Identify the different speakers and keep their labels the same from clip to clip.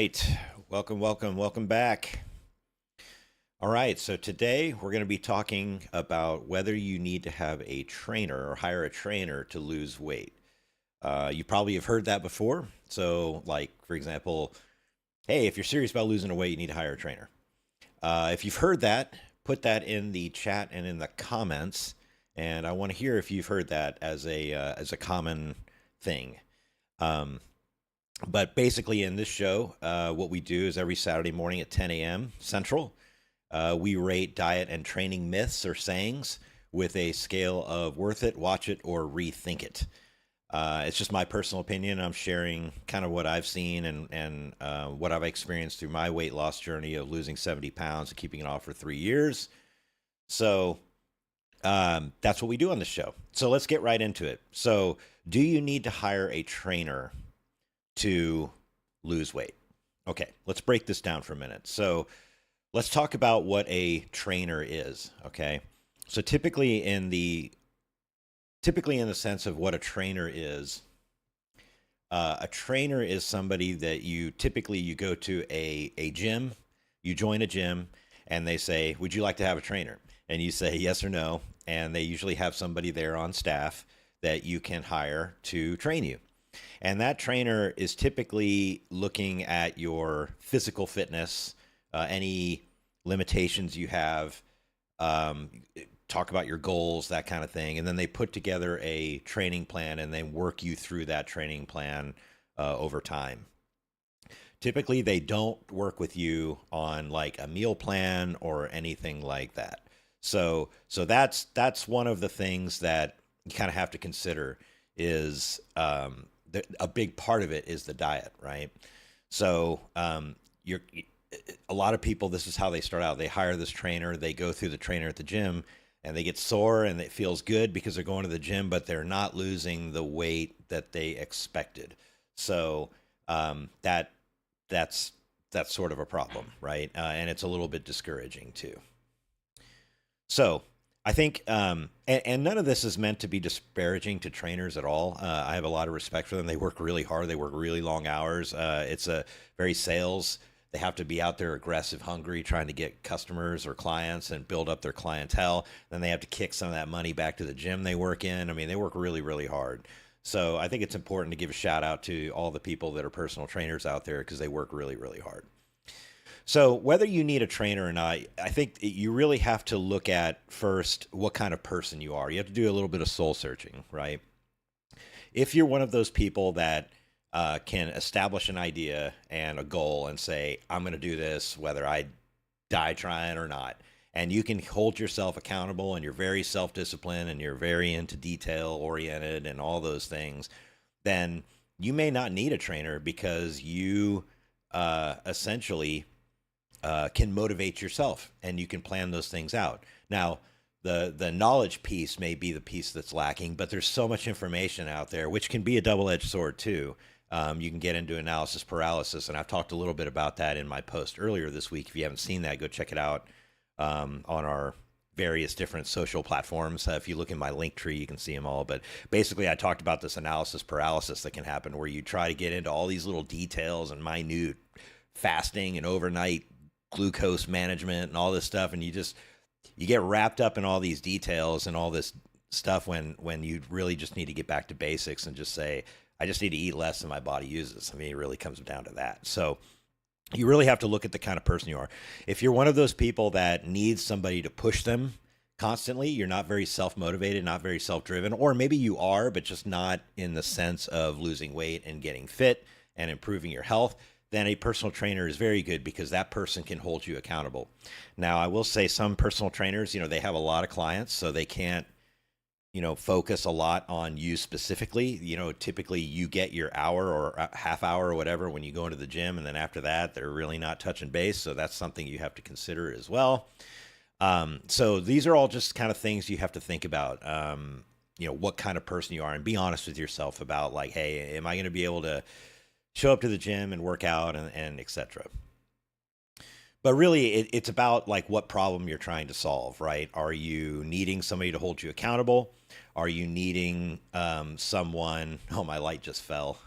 Speaker 1: right. Welcome back. All right. So today we're going to be talking about whether you need to have a trainer or hire a trainer to lose weight. You probably have heard that before. So, like, for example, hey, if you're serious about losing a weight, you need to hire a trainer. If you've heard that, put that in the chat and in the comments. And I want to hear if you've heard that as a common thing. But basically, in this show, what we do is every Saturday morning at 10 a.m. Central, we rate diet and training myths or sayings with a scale of worth it, watch it, or rethink it. It's just my personal opinion. I'm sharing kind of what I've seen and what I've experienced through my weight loss journey of losing 70 pounds and keeping it off for 3 years. So that's what we do on the show. So let's get right into it. So do you need to hire a trainer to lose weight? Okay, let's break this down for a minute. So let's talk about what a trainer is, okay? So typically in the sense of what a trainer is somebody that you go to a gym, you join a gym, and they say, would you like to have a trainer? And you say yes or no, and they usually have somebody there on staff that you can hire to train you. And that trainer is typically looking at your physical fitness, any limitations you have, talk about your goals, that kind of thing. And then they put together a training plan and they work you through that training plan over time. Typically, they don't work with you on like a meal plan or anything like that. So that's one of the things that you kind of have to consider is a big part of it is the diet, right? So a lot of people, this is how they start out. They hire this trainer, they go through the trainer at the gym, and they get sore and it feels good because they're going to the gym, but they're not losing the weight that they expected. So that's sort of a problem, right? And it's a little bit discouraging too. So I think, and none of this is meant to be disparaging to trainers at all. I have a lot of respect for them. They work really hard. They work really long hours. It's a very sales. They have to be out there aggressive, hungry, trying to get customers or clients and build up their clientele. Then they have to kick some of that money back to the gym they work in. I mean, they work really, really hard. So I think it's important to give a shout out to all the people that are personal trainers out there because they work really, really hard. So whether you need a trainer or not, I think you really have to look at first what kind of person you are. You have to do a little bit of soul searching, right? If you're one of those people that can establish an idea and a goal and say, I'm going to do this, whether I die trying or not, and you can hold yourself accountable and you're very self-disciplined and you're very into detail oriented and all those things, then you may not need a trainer because you essentially can motivate yourself and you can plan those things out. Now, the knowledge piece may be the piece that's lacking, but there's so much information out there, which can be a double-edged sword too. You can get into analysis paralysis, and I've talked a little bit about that in my post earlier this week. If you haven't seen that, go check it out on our various different social platforms. If you look in my link tree, you can see them all. But basically, I talked about this analysis paralysis that can happen where you try to get into all these little details and minute fasting and overnight glucose management and all this stuff, and you get wrapped up in all these details and all this stuff when you really just need to get back to basics and just say, I just need to eat less than my body uses. I mean, it really comes down to that. So you really have to look at the kind of person you are. If you're one of those people that needs somebody to push them constantly, you're not very self-motivated, not very self-driven, or maybe you are, but just not in the sense of losing weight and getting fit and improving your health, then a personal trainer is very good because that person can hold you accountable. Now, I will say some personal trainers, they have a lot of clients, so they can't, focus a lot on you specifically. Typically you get your hour or a half hour or whatever when you go into the gym, and then after that, they're really not touching base. So that's something you have to consider as well. So these are all just kind of things you have to think about, what kind of person you are, and be honest with yourself about like, hey, am I going to be able to show up to the gym and work out and et cetera. But really, it's about like what problem you're trying to solve, right? Are you needing somebody to hold you accountable? Are you needing someone? Oh, my light just fell.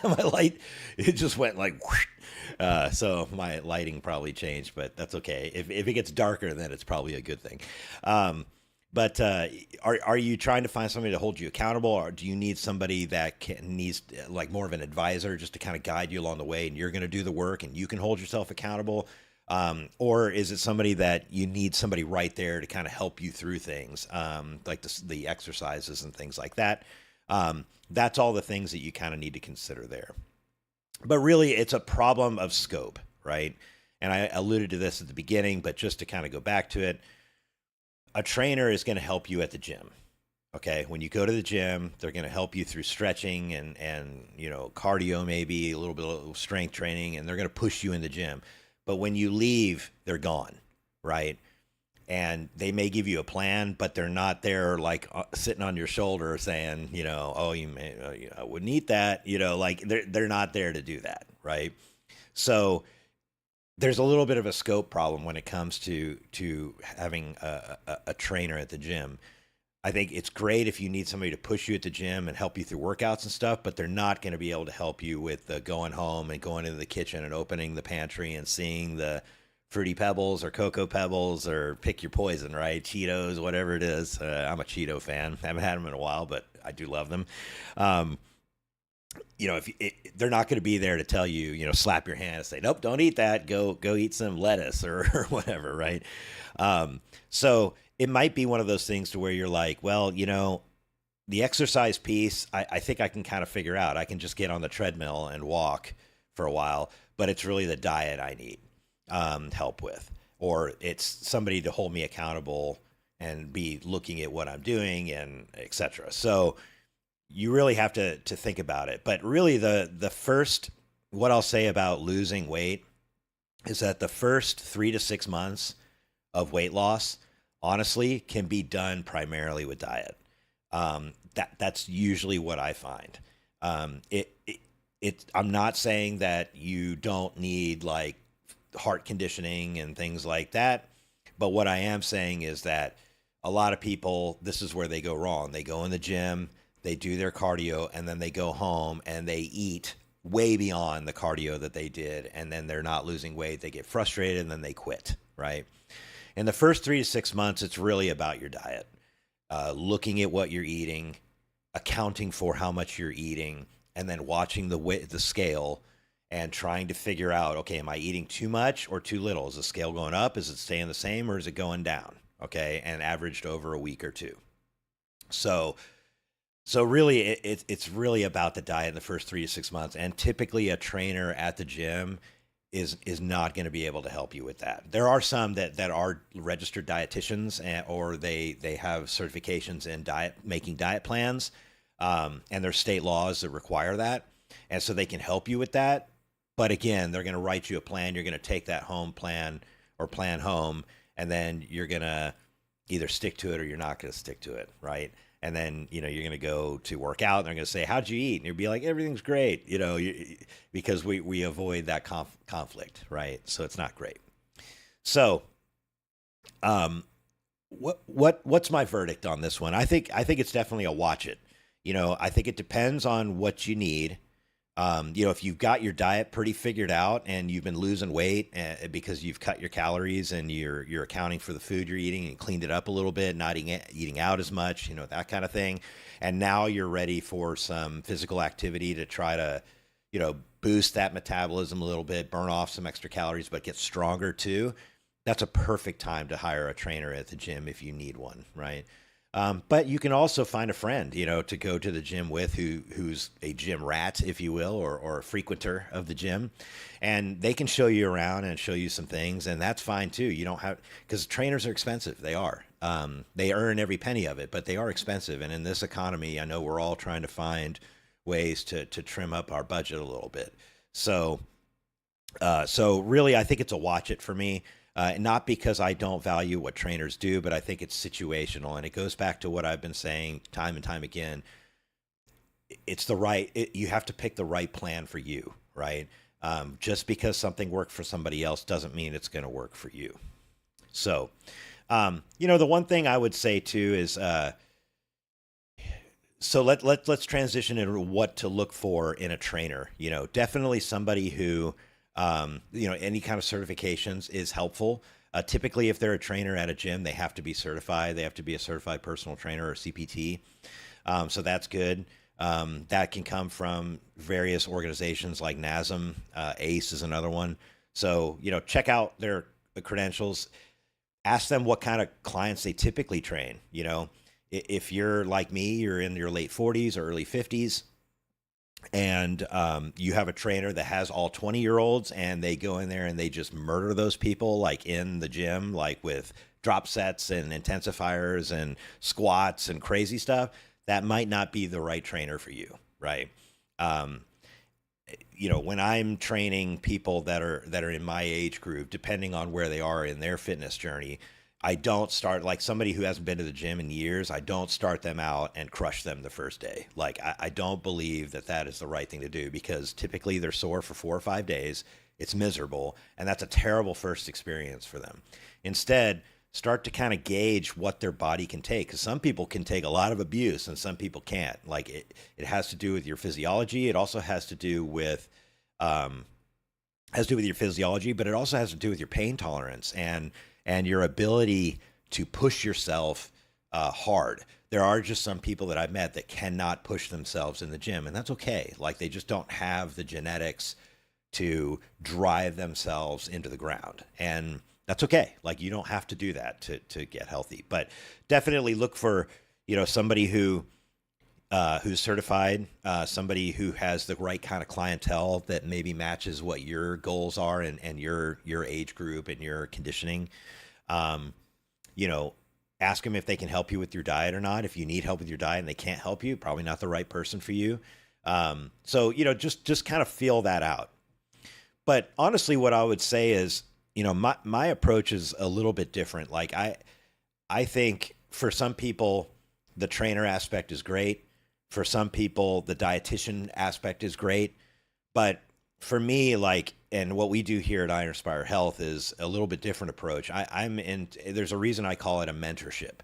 Speaker 1: My light, it just went like, whoosh. So my lighting probably changed, but that's okay. If it gets darker, then it's probably a good thing. Um, but are you trying to find somebody to hold you accountable, or do you need somebody that needs like more of an advisor just to kind of guide you along the way, and you're going to do the work and you can hold yourself accountable? Or is it somebody that you need somebody right there to kind of help you through things, like the exercises and things like that? That's all the things that you kind of need to consider there. But really, it's a problem of scope, right? And I alluded to this at the beginning, but just to kind of go back to it, a trainer is going to help you at the gym. Okay, when you go to the gym, they're going to help you through stretching and cardio, maybe a little bit of strength training, and they're going to push you in the gym. But when you leave, they're gone, right? And they may give you a plan, but they're not there like sitting on your shoulder saying, oh, I wouldn't eat that, like they're not there to do that, right? So there's a little bit of a scope problem when it comes to having a trainer at the gym. I think it's great if you need somebody to push you at the gym and help you through workouts and stuff, but they're not going to be able to help you with going home and going into the kitchen and opening the pantry and seeing the Fruity Pebbles or Cocoa Pebbles or pick your poison, right? Cheetos, whatever it is. I'm a Cheeto fan. I haven't had them in a while, but I do love them. They're not going to be there to tell you, slap your hand and say, nope, don't eat that. Go eat some lettuce or whatever, right? So it might be one of those things to where you're like, well, the exercise piece, I think I can kind of figure out. I can just get on the treadmill and walk for a while, but it's really the diet I need help with, or it's somebody to hold me accountable and be looking at what I'm doing and etc. So you really have to think about it. But really the first, what I'll say about losing weight is that the first 3 to 6 months of weight loss, honestly, can be done primarily with diet. That's usually what I find. I'm not saying that you don't need like heart conditioning and things like that, but what I am saying is that a lot of people, this is where they go wrong. They go in the gym, they do their cardio, and then they go home and they eat way beyond the cardio that they did, and then they're not losing weight. They get frustrated and then they quit, right? In the first 3 to 6 months, it's really about your diet, looking at what you're eating, accounting for how much you're eating, and then watching the scale and trying to figure out, okay, am I eating too much or too little? Is the scale going up? Is it staying the same, or is it going down? Okay, and averaged over a week or two. So really, it's really about the diet in the first 3 to 6 months, and typically a trainer at the gym is not going to be able to help you with that. There are some that are registered dietitians, or they have certifications in making diet plans, and there's state laws that require that, and so they can help you with that. But again, they're going to write you a plan. You're going to take that home plan or plan home, and then you're going to either stick to it or you're not going to stick to it, right? And then, you're going to go to work out and they're going to say, how'd you eat? And you'll be like, everything's great, because we avoid that conflict, right? So it's not great. So, what's my verdict on this one? I think it's definitely a watch it. I think it depends on what you need. If you've got your diet pretty figured out and you've been losing weight because you've cut your calories and you're accounting for the food you're eating and cleaned it up a little bit, not eating out as much, that kind of thing. And now you're ready for some physical activity to try to, boost that metabolism a little bit, burn off some extra calories, but get stronger too. That's a perfect time to hire a trainer at the gym if you need one, right? But you can also find a friend, to go to the gym with who's a gym rat, if you will, or a frequenter of the gym, and they can show you around and show you some things, and that's fine too. You don't have, because trainers are expensive. They are. They earn every penny of it, but they are expensive. And in this economy, I know we're all trying to find ways to trim up our budget a little bit. So really, I think it's a watch it for me. Not because I don't value what trainers do, but I think it's situational. And it goes back to what I've been saying time and time again. You have to pick the right plan for you, right? Just because something worked for somebody else doesn't mean it's going to work for you. So, the one thing I would say too is, so let's transition into what to look for in a trainer. Definitely somebody who, any kind of certifications is helpful. Typically, if they're a trainer at a gym, they have to be certified. They have to be a certified personal trainer or CPT. So that's good. That can come from various organizations like NASM. ACE is another one. So, check out their credentials. Ask them what kind of clients they typically train. If you're like me, you're in your late 40s or early 50s, and you have a trainer that has all 20-year-olds, and they go in there and they just murder those people, like in the gym, like with drop sets and intensifiers and squats and crazy stuff, that might not be the right trainer for you, right? When I'm training people that are in my age group, depending on where they are in their fitness journey, I don't start, like somebody who hasn't been to the gym in years, I don't start them out and crush them the first day. Like, I don't believe that is the right thing to do, because typically they're sore for 4 or 5 days. It's miserable, and that's a terrible first experience for them. Instead, start to kind of gauge what their body can take, because some people can take a lot of abuse and some people can't. Like, it has to do with your physiology. It also has to do with your physiology, but it also has to do with your pain tolerance and your ability to push yourself hard. There are just some people that I've met that cannot push themselves in the gym, and that's okay. Like, they just don't have the genetics to drive themselves into the ground, and that's okay. Like, you don't have to do that to get healthy, but definitely look for, somebody who's certified, somebody who has the right kind of clientele that maybe matches what your goals are and your age group and your conditioning. Ask them if they can help you with your diet or not. If you need help with your diet and they can't help you, probably not the right person for you. So just kind of feel that out. But honestly, what I would say is, my approach is a little bit different. Like, I think for some people, the trainer aspect is great. For some people, the dietitian aspect is great. But for me, and what we do here at Ironspire Health is a little bit different approach. There's a reason I call it a mentorship,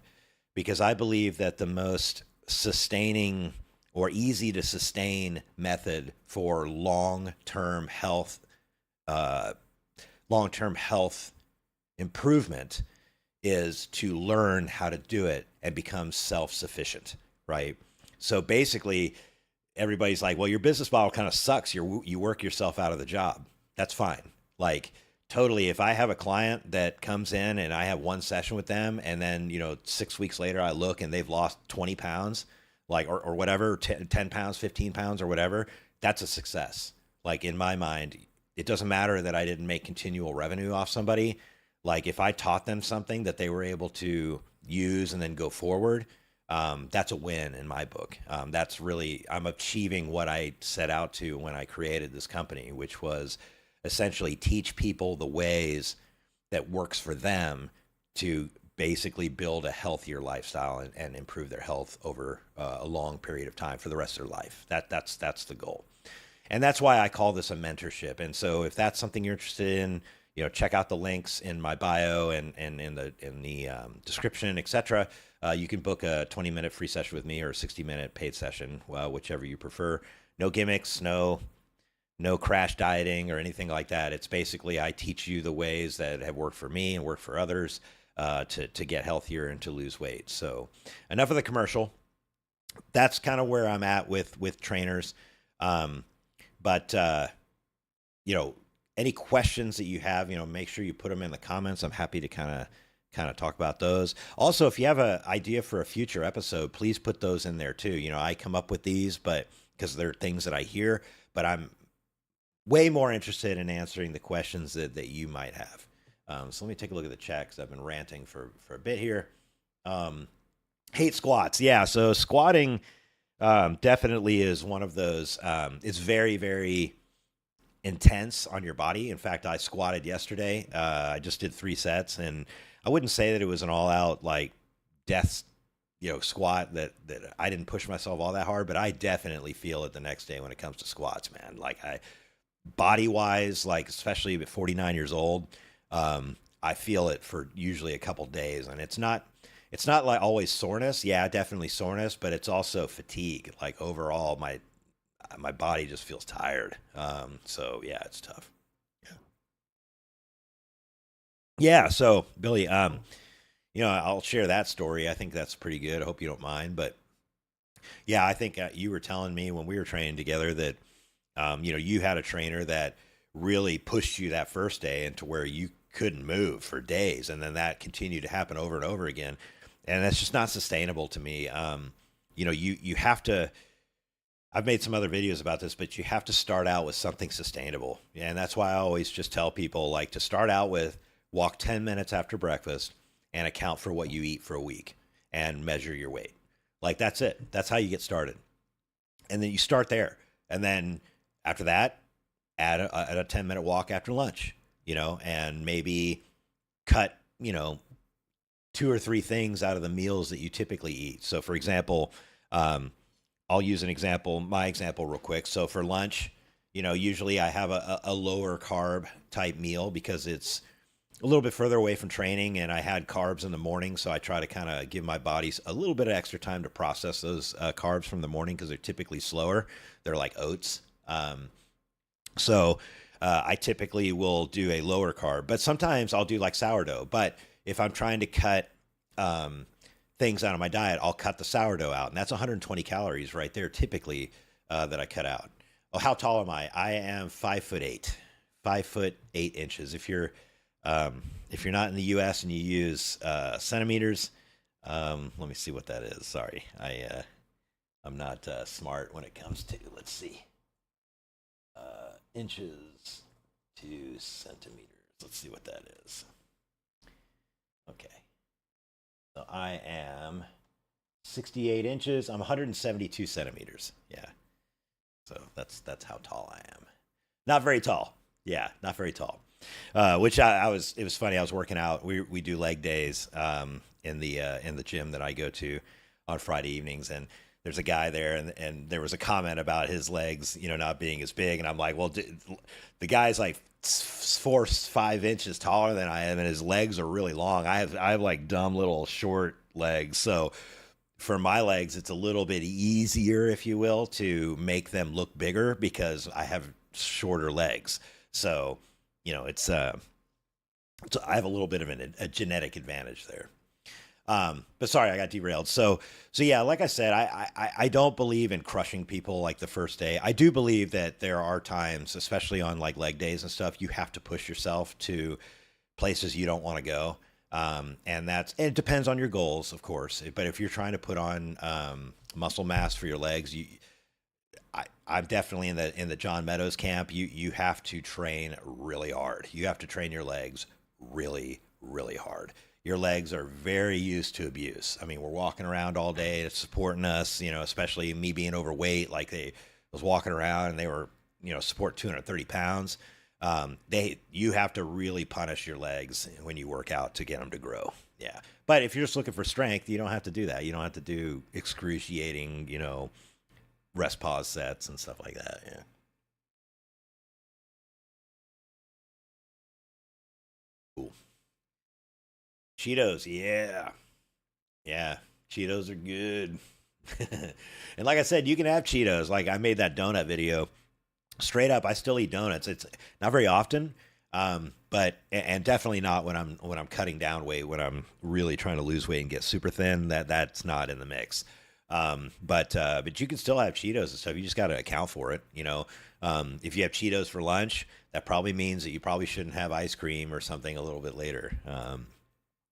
Speaker 1: because I believe that the most sustaining or easy to sustain method for long-term health improvement is to learn how to do it and become self-sufficient, right? So basically, everybody's like, well, your business model kind of sucks. You work yourself out of the job. That's fine. Like, totally. If I have a client that comes in and I have one session with them, and then, 6 weeks later I look and they've lost 20 pounds, like, or whatever, 10 pounds, 15 pounds or whatever, that's a success. Like, in my mind, it doesn't matter that I didn't make continual revenue off somebody. Like, if I taught them something that they were able to use and then go forward, that's a win in my book. That's really, I'm achieving what I set out to when I created this company, which was essentially teach people the ways that works for them to basically build a healthier lifestyle and improve their health over a long period of time for the rest of their life. That's the goal. And that's why I call this a mentorship. And so if that's something you're interested in, check out the links in my bio and in the description, etc. You can book a 20-minute free session with me or a 60-minute paid session, whichever you prefer. No gimmicks, no crash dieting or anything like that. It's basically, I teach you the ways that have worked for me and worked for others to get healthier and to lose weight. So enough of the commercial. That's kind of where I'm at with trainers. But any questions that you have, make sure you put them in the comments. I'm happy to kind of talk about those. Also, if you have an idea for a future episode, please put those in there too. I come up with these, but because they're things that I hear, but I'm way more interested in answering the questions that you might have. So let me take a look at the chat, because I've been ranting for a bit here. Hate squats. Yeah, so squatting definitely is one of those. It's very, very intense on your body. In fact, I squatted yesterday. I just did 3 sets, and I wouldn't say that it was an all-out like death, squat that I didn't push myself all that hard, but I definitely feel it the next day when it comes to squats, man. Like, body wise, like especially at 49 years old, I feel it for usually a couple days, and it's not like always soreness. Yeah, definitely soreness, but it's also fatigue. Like overall, my body just feels tired. So yeah, it's tough. Yeah. So Billy, I'll share that story. I think that's pretty good. I hope you don't mind, but yeah, I think you were telling me when we were training together that you had a trainer that really pushed you that first day into where you couldn't move for days, and then that continued to happen over and over again, and that's just not sustainable to me. You have to. I've made some other videos about this, but you have to start out with something sustainable, and that's why I always just tell people like to start out with walk 10 minutes after breakfast and account for what you eat for a week and measure your weight. Like that's it. That's how you get started, and then you start there, and then after that, add a 10-minute walk after lunch, and maybe cut, two or three things out of the meals that you typically eat. So, for example, I'll use my example real quick. So for lunch, usually I have a lower carb type meal because it's a little bit further away from training and I had carbs in the morning. So I try to kind of give my body a little bit of extra time to process those carbs from the morning because they're typically slower. They're like oats. So I typically will do a lower carb, but sometimes I'll do like sourdough. But if I'm trying to cut things out of my diet, I'll cut the sourdough out, and that's 120 calories right there, typically that I cut out. Oh, how tall am I? I am 5'8", 5'8". If you're not in the U.S. and you use centimeters, let me see what that is. Sorry, I'm not smart when it comes to. Let's see. Inches to centimeters. Let's see what that is. Okay. So I am 68 inches. I'm 172 centimeters. Yeah. So that's how tall I am. Not very tall. Yeah, not very tall. Which it was funny. I was working out. We do leg days in the gym that I go to on Friday evenings, and there's a guy there, and there was a comment about his legs, not being as big, and I'm like, well, the guy's like 4-5 inches taller than I am, and his legs are really long. I have like dumb little short legs, so for my legs, it's a little bit easier, if you will, to make them look bigger because I have shorter legs. So, I have a little bit of a genetic advantage there. But sorry, I got derailed. So yeah, like I said, I don't believe in crushing people like the first day. I do believe that there are times, especially on like leg days and stuff, you have to push yourself to places you don't want to go. And it depends on your goals, of course. But if you're trying to put on muscle mass for your legs, I'm definitely in the John Meadows camp. You have to train really hard. You have to train your legs really, really hard. Your legs are very used to abuse. I mean, we're walking around all day, it's supporting us, especially me being overweight. Like I was walking around and they were, support 230 pounds. You have to really punish your legs when you work out to get them to grow. Yeah. But if you're just looking for strength, you don't have to do that. You don't have to do excruciating, rest pause sets and stuff like that. Yeah. Cool. Cheetos. Yeah. Yeah. Cheetos are good. And like I said, you can have Cheetos. Like I made that donut video. Straight up, I still eat donuts. It's not very often, but and definitely not when I'm cutting down weight. When I'm really trying to lose weight and get super thin, that's not in the mix. But you can still have Cheetos and stuff. You just got to account for it. If you have Cheetos for lunch, that probably means that you probably shouldn't have ice cream or something a little bit later.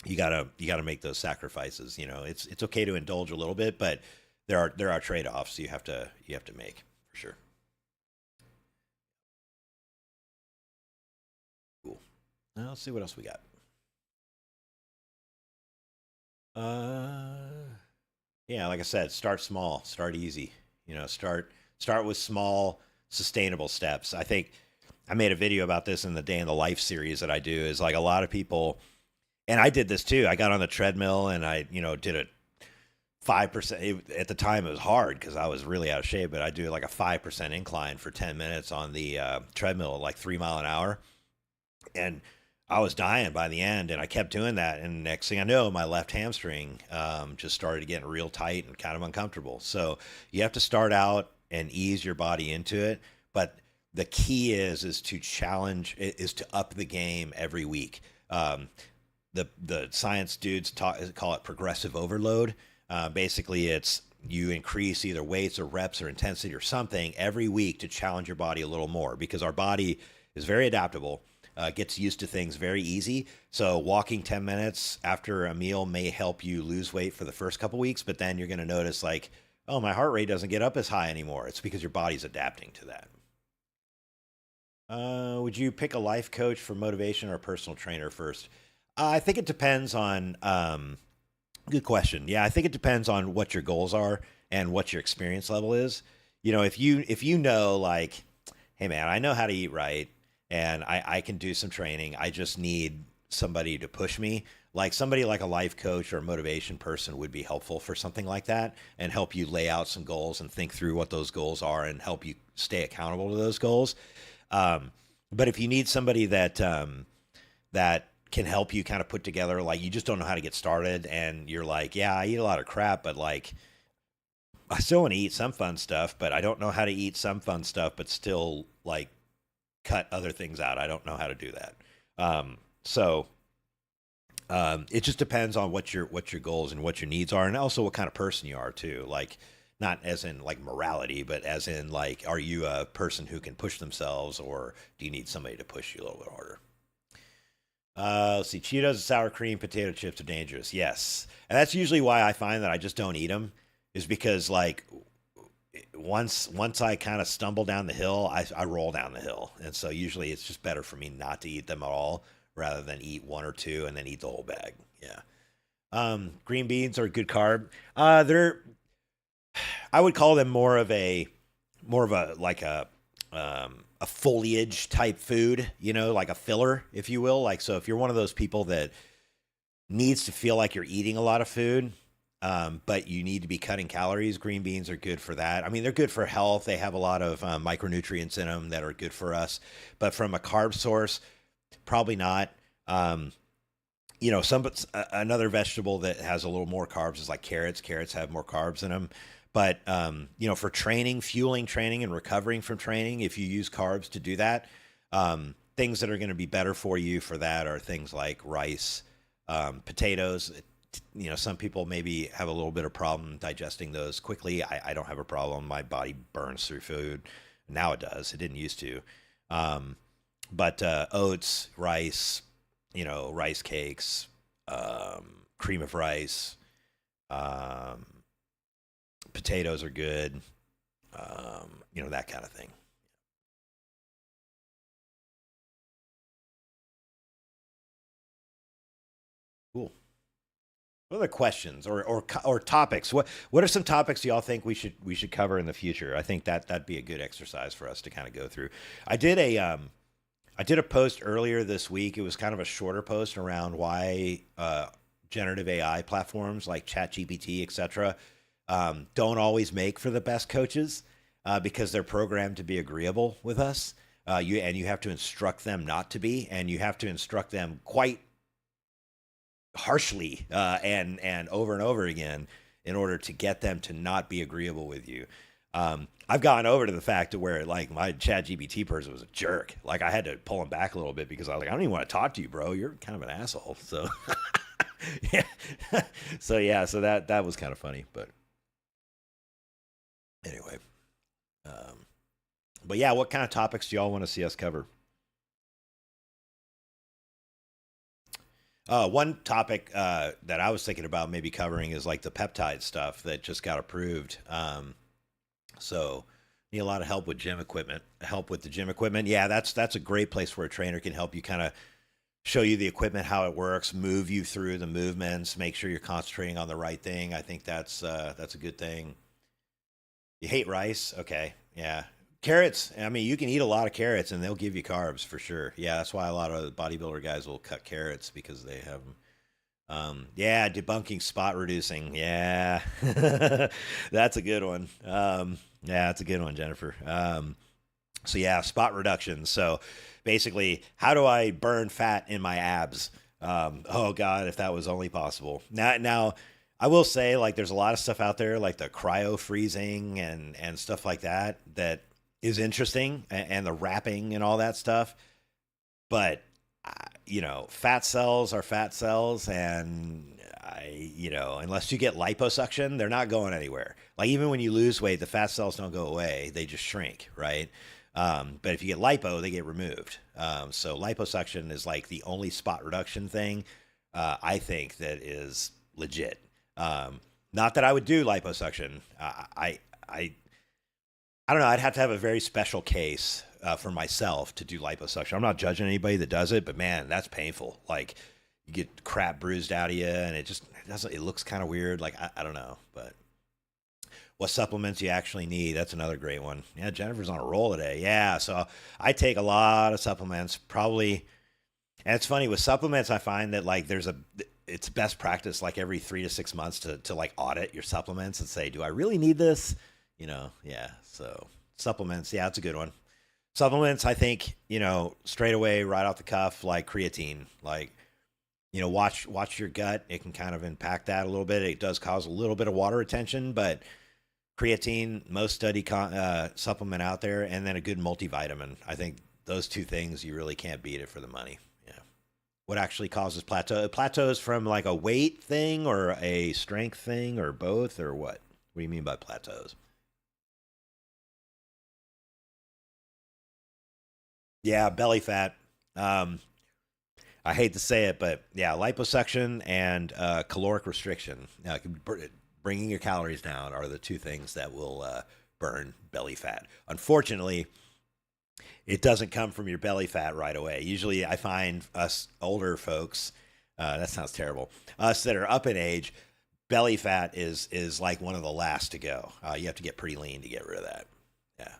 Speaker 1: You gotta make those sacrifices. It's okay to indulge a little bit, but there are trade-offs you have to make for sure. Cool. Now let's see what else we got. Yeah, like I said, start small, start easy. Start with small, sustainable steps. I think I made a video about this in the Day in the Life series that I do. Is like a lot of people, and I did this too. I got on the treadmill and I, did a 5%. At the time, it was hard because I was really out of shape, but I do like a 5% incline for 10 minutes on the treadmill at like 3 mile an hour. And I was dying by the end, and I kept doing that. And next thing I know, my left hamstring just started getting real tight and kind of uncomfortable. So you have to start out and ease your body into it. But the key is to challenge, is to up the game every week. The science dudes call it progressive overload. Basically, it's you increase either weights or reps or intensity or something every week to challenge your body a little more, because our body is very adaptable, gets used to things very easy. So walking 10 minutes after a meal may help you lose weight for the first couple weeks, but then you're going to notice like, oh, my heart rate doesn't get up as high anymore. It's because your body's adapting to that. Would you pick a life coach for motivation or a personal trainer first? I think it depends on, good question. Yeah, I think it depends on what your goals are and what your experience level is. You know, if you know like, hey man, I know how to eat right and I can do some training. I just need somebody to push me. Like somebody like a life coach or a motivation person would be helpful for something like that and help you lay out some goals and think through what those goals are and help you stay accountable to those goals. But if you need somebody that can help you kind of put together, like you just don't know how to get started and you're like, yeah, I eat a lot of crap, but like I still want to eat some fun stuff, but I don't know how to eat some fun stuff, but still like cut other things out. I don't know how to do that. So it just depends on what your goals and what your needs are, and also what kind of person you are too. Like not as in like morality, but as in like, are you a person who can push themselves, or do you need somebody to push you a little bit harder? Let's see. Cheetos, sour cream, potato chips are dangerous. Yes, and that's usually why I find that I just don't eat them, is because like once I kind of stumble down the hill, I roll down the hill, and so usually it's just better for me not to eat them at all, rather than eat one or two and then eat the whole bag. Yeah. Green beans are a good carb. They're I would call them more of a like a foliage type food, you know, like a filler, if you will. Like, so if you're one of those people that needs to feel like you're eating a lot of food, but you need to be cutting calories, green beans are good for that. I mean, they're good for health. They have a lot of micronutrients in them that are good for us. But from a carb source, probably not. You know, another vegetable that has a little more carbs is like carrots. Carrots have more carbs in them. But, you know, for training, fueling training and recovering from training, if you use carbs to do that, things that are going to be better for you for that are things like rice, potatoes. You know, some people maybe have a little bit of problem digesting those quickly. I don't have a problem. My body burns through food. Now it does. It didn't used to. But oats, rice, you know, rice cakes, cream of rice, potatoes are good, you know, that kind of thing. Cool. What other questions or topics? What are some topics y'all think we should cover in the future? I think that'd be a good exercise for us to kind of go through. I did a I did a post earlier this week. It was kind of a shorter post around why generative AI platforms like ChatGPT, etc., don't always make for the best coaches, because they're programmed to be agreeable with us. You have to instruct them not to be, and you have to instruct them quite harshly, and over again, in order to get them to not be agreeable with you. I've gotten over to the fact to where like my chat GPT person was a jerk. Like I had to pull him back a little bit because I was like, I don't even want to talk to you, bro. You're kind of an asshole. So yeah. So that was kind of funny, but anyway. Um, but yeah, what kind of topics do y'all want to see us cover? One topic that I was thinking about maybe covering is like the peptide stuff that just got approved. So need a lot of help with gym equipment. Help with the gym equipment. Yeah, that's a great place where a trainer can help you kind of show you the equipment, how it works, move you through the movements, make sure you're concentrating on the right thing. I think that's a good thing. You hate rice? Okay, yeah. Carrots. I mean, you can eat a lot of carrots and they'll give you carbs for sure. Yeah, that's why a lot of bodybuilder guys will cut carrots because they have them. Yeah, debunking spot reducing. Yeah, that's a good one. Yeah, that's a good one, Jennifer. So yeah, spot reduction. So basically, how do I burn fat in my abs? Oh God, if that was only possible. Now, I will say like there's a lot of stuff out there like the cryo freezing and stuff like that that is interesting and the wrapping and all that stuff. But fat cells are fat cells, and unless you get liposuction, they're not going anywhere. Like even when you lose weight, the fat cells don't go away; they just shrink, right? But if you get lipo, they get removed. So liposuction is like the only spot reduction thing I think that is legit. Not that I would do liposuction. I don't know. I'd have to have a very special case for myself to do liposuction. I'm not judging anybody that does it, but man, that's painful. Like you get crap bruised out of you, and it doesn't. It looks kind of weird. Like I don't know, but what supplements you actually need? That's another great one. Yeah, Jennifer's on a roll today. Yeah, so I take a lot of supplements. Probably, and it's funny with supplements. I find that like it's best practice like every 3 to 6 months to like audit your supplements and say, do I really need this? Yeah. So supplements, yeah, it's a good one. Supplements, I think, straight away, right off the cuff, like creatine, like, watch your gut. It can kind of impact that a little bit. It does cause a little bit of water retention, but creatine, most supplement out there, and then a good multivitamin. I think those two things, you really can't beat it for the money. Yeah. What actually causes plateau? Plateaus from like a weight thing or a strength thing or both or what? What do you mean by plateaus? Yeah, belly fat. Um, I hate to say it, but yeah, liposuction and caloric restriction, bringing your calories down, are the two things that will burn belly fat. Unfortunately, it doesn't come from your belly fat right away. Usually, I find us older folks, that sounds terrible, us that are up in age, belly fat is like one of the last to go. You have to get pretty lean to get rid of that. Yeah.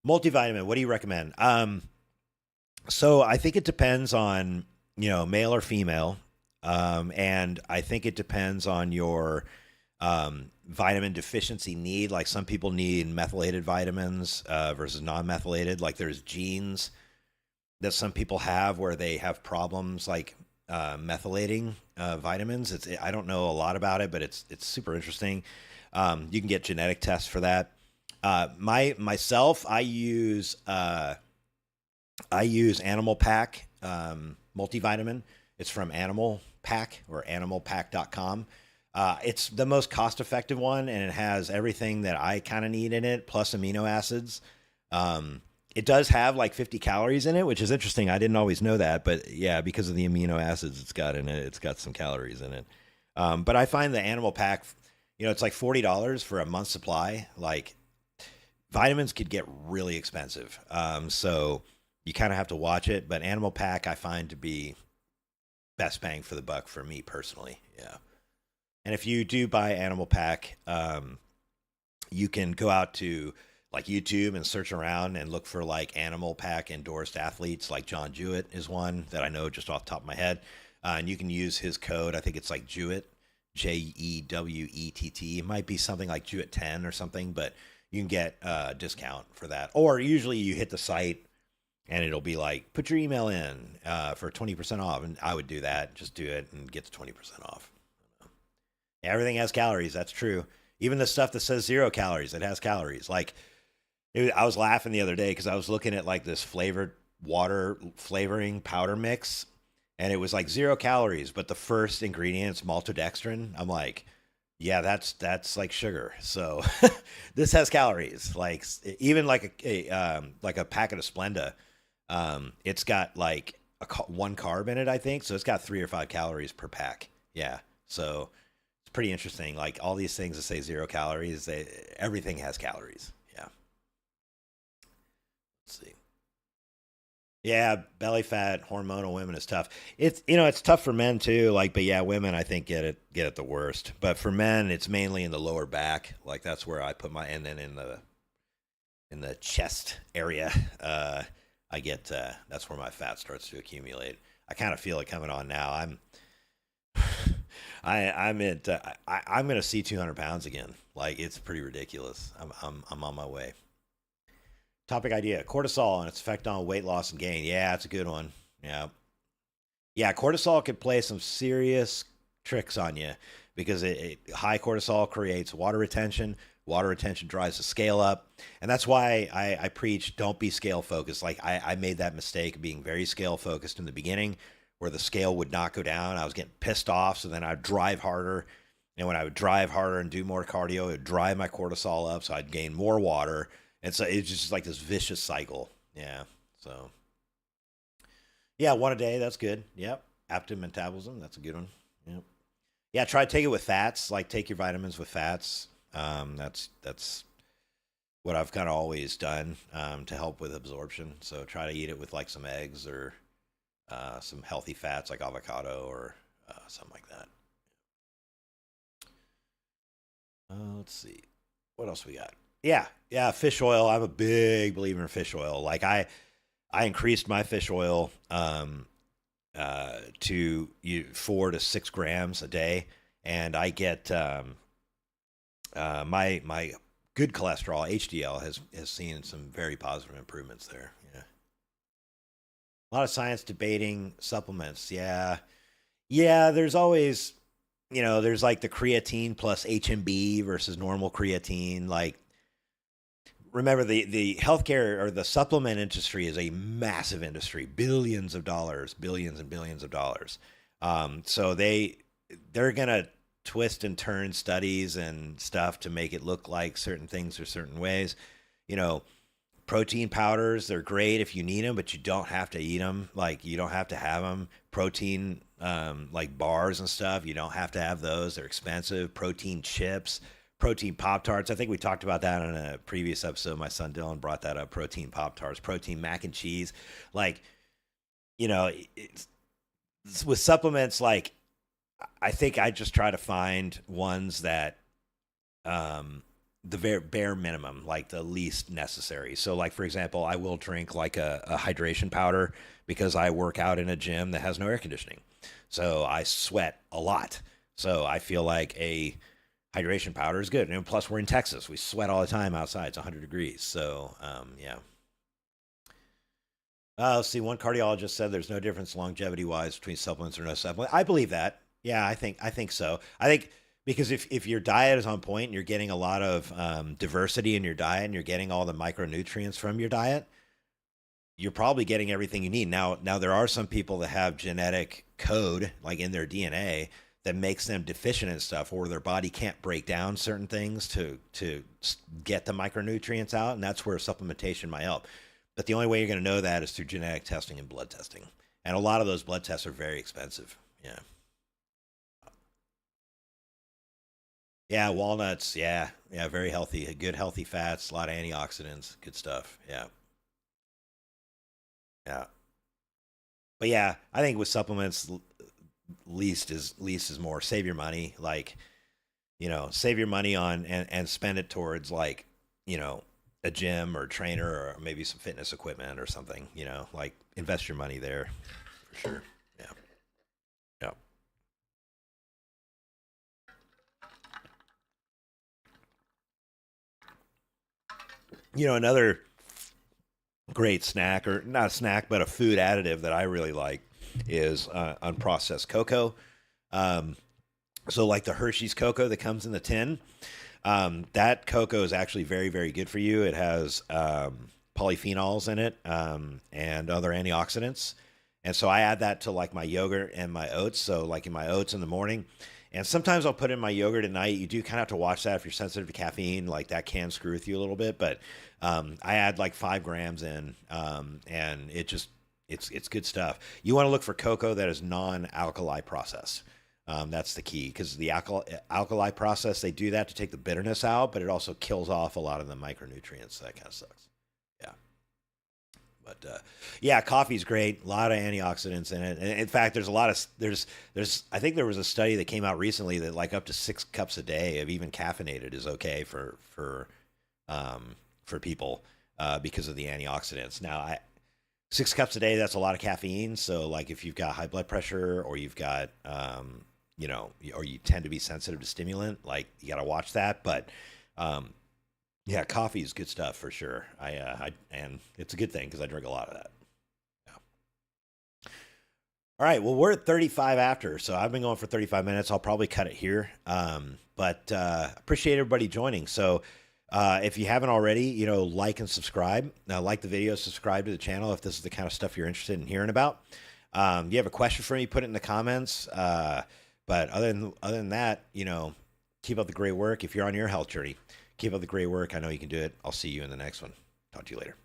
Speaker 1: Multivitamin, what do you recommend? So I think it depends on, male or female. And I think it depends on your vitamin deficiency need. Like some people need methylated vitamins versus non-methylated. Like there's genes that some people have where they have problems like methylating vitamins. I don't know a lot about it, but it's super interesting. You can get genetic tests for that. Myself, I use Animal Pack multivitamin. It's from Animal Pack or animalpack.com. It's the most cost effective one, and it has everything that I kind of need in it, plus amino acids. It does have like 50 calories in it, which is interesting. I didn't always know that, but yeah, because of the amino acids it's got in it, it's got some calories in it. But I find the Animal Pack, it's like $40 for a month's supply. Like vitamins could get really expensive. So you kind of have to watch it, but Animal Pack I find to be best bang for the buck for me personally. Yeah. And if you do buy Animal Pack, you can go out to like YouTube and search around and look for like Animal Pack endorsed athletes. Like John Jewett is one that I know just off the top of my head. And you can use his code. I think it's like Jewett, Jewett. It might be something like Jewett 10 or something, but you can get a discount for that. Or usually you hit the site and it'll be like, put your email in for 20% off. And I would do that. Just do it and get the 20% off. Everything has calories. That's true. Even the stuff that says 0 calories, it has calories. Like I was laughing the other day because I was looking at like this flavored water flavoring powder mix, and it was like 0 calories, but the first ingredient's maltodextrin. I'm like, yeah, that's like sugar. So this has calories. Like even like a packet of Splenda, it's got like one carb in it, I think. So it's got 3 or 5 calories per pack. Yeah. So it's pretty interesting. Like all these things that say 0 calories, everything has calories. Yeah. Let's see. Yeah, belly fat, hormonal women is tough. It's tough for men too. Like, but yeah, women I think get it the worst. But for men, it's mainly in the lower back. Like that's where I put and then in the chest area, I get that's where my fat starts to accumulate. I kind of feel it coming on now. I'm at I'm gonna see 200 pounds again. Like it's pretty ridiculous. I'm on my way. Topic idea: cortisol and its effect on weight loss and gain. Yeah, it's a good one. Yeah, yeah. Cortisol can play some serious tricks on you because high cortisol creates water retention. Water retention drives the scale up, and that's why I preach don't be scale focused. Like I made that mistake of being very scale focused in the beginning, where the scale would not go down. I was getting pissed off, so then I'd drive harder. And when I would drive harder and do more cardio, it would drive my cortisol up, so I'd gain more water. And so it's just like this vicious cycle. Yeah. So yeah, one a day, that's good. Yep. Active metabolism, that's a good one. Yep. Yeah, try to take it with fats. Like take your vitamins with fats. That's what I've kind of always done to help with absorption. So try to eat it with like some eggs or some healthy fats like avocado or something like that. Let's see. What else we got? Yeah, yeah, fish oil. I'm a big believer in fish oil. Like I increased my fish oil to 4 to 6 grams a day, and I get my good cholesterol HDL has seen some very positive improvements there. Yeah, a lot of science debating supplements. Yeah, yeah. There's always there's like the creatine plus HMB versus normal creatine. Like remember the healthcare or the supplement industry is a massive industry, billions of dollars, billions and billions of dollars. So they're gonna twist and turn studies and stuff to make it look like certain things are certain ways. You know, protein powders, they're great if you need them, but you don't have to eat them. Like you don't have to have them. Protein like bars and stuff, you don't have to have those. They're expensive. Protein chips, protein Pop Tarts. I think we talked about that in a previous episode. My son Dylan brought that up. Protein Pop Tarts, protein mac and cheese. Like, you know, with supplements, like I think I just try to find ones that the bare minimum, like the least necessary. So, like for example, I will drink like a hydration powder because I work out in a gym that has no air conditioning, so I sweat a lot. So I feel like a hydration powder is good. And plus, we're in Texas; we sweat all the time outside. It's 100 degrees. So yeah. Let's see. One cardiologist said there's no difference longevity wise between supplements or no supplement. I believe that. Yeah, I think so. I think because if your diet is on point and you're getting a lot of diversity in your diet and you're getting all the micronutrients from your diet, you're probably getting everything you need. Now there are some people that have genetic code like in their DNA that makes them deficient in stuff, or their body can't break down certain things to get the micronutrients out, and that's where supplementation might help. But the only way you're going to know that is through genetic testing and blood testing, and a lot of those blood tests are very expensive. Yeah. Yeah, walnuts. Yeah, yeah, very healthy. Good healthy fats, a lot of antioxidants, good stuff. Yeah, yeah. But yeah, I think with supplements, least is more. Save your money, like save your money on and spend it towards like a gym or trainer or maybe some fitness equipment or something. Like invest your money there for sure. Yeah, yeah. Another great snack, or not a snack, but a food additive that I really like is unprocessed cocoa. Um, so, like the Hershey's cocoa that comes in the tin, that cocoa is actually very, very good for you. It has polyphenols in it and other antioxidants. And so I add that to like my yogurt and my oats. So, like in my oats in the morning, and sometimes I'll put in my yogurt at night. You do kind of have to watch that if you're sensitive to caffeine. Like that can screw with you a little bit. But I add like 5 grams in, and it's good stuff. You want to look for cocoa that is non-alkali processed. That's the key because the alkali process, they do that to take the bitterness out, but it also kills off a lot of the micronutrients. So that kind of sucks. Yeah. But yeah, coffee's great. A lot of antioxidants in it. And in fact, there's a lot of there's I think there was a study that came out recently that like up to 6 cups a day of even caffeinated is okay for people because of the antioxidants. Now, 6 cups a day, that's a lot of caffeine. So like if you've got high blood pressure or you've got or you tend to be sensitive to stimulant, like you got to watch that. But yeah, coffee is good stuff for sure. And it's a good thing because I drink a lot of that. Yeah. All right, well, we're at 35 after, so I've been going for 35 minutes. I'll probably cut it here, but appreciate everybody joining. So if you haven't already, like and subscribe. Like the video, subscribe to the channel if this is the kind of stuff you're interested in hearing about. You have a question for me, put it in the comments. But other than that, keep up the great work. If you're on your health journey, keep up the great work. I know you can do it. I'll see you in the next one. Talk to you later.